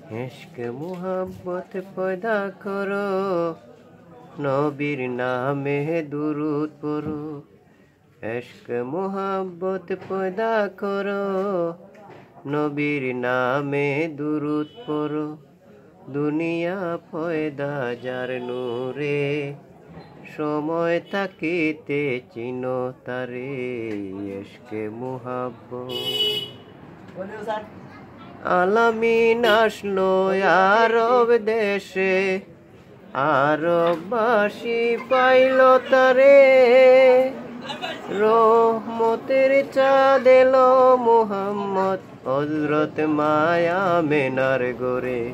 इश्क मुहब्बत पैदा करो, नबीर नामे दुरूद पढ़ो। इश्क मुहब्बत पैदा करो, नबीर नामे दुरूद पढ़ो। दुनिया पयदा जार नूरे, समय থাকিতে চিনো তারে। इश्क मुहब्बत আলামিন আসলো আরব দেশে, আরববাসী পাইল তারে। রহমতের চাঁদ এলো মুহাম্মদ, হযরত মায়া মেনার গোরে।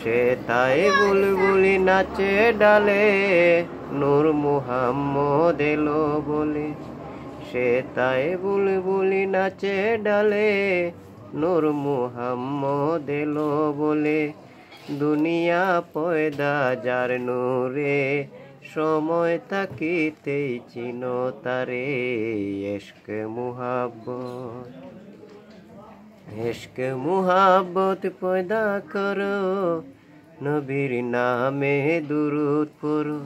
সে তাই বুলবুলি নাচে ডালে, নূর মুহাম্মদ এলো বলে। সে তাই বুলবুলি নাচে ডালে, নূর মুহাম্মদ এলো বলে। দুনিয়া পয়দা যার নূরে, সময় থাকিতেই চিনো তারে। ইশক মুহাব্বত, इश्क मुहब्बत पैदा करो, नबीर नामे दुरूद पढ़ो।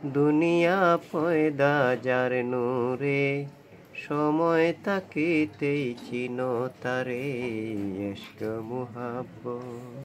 दुनिया पयदा जार नूरे, समय থাকিতেই চিনো তারে। इश्क मुहब्बत।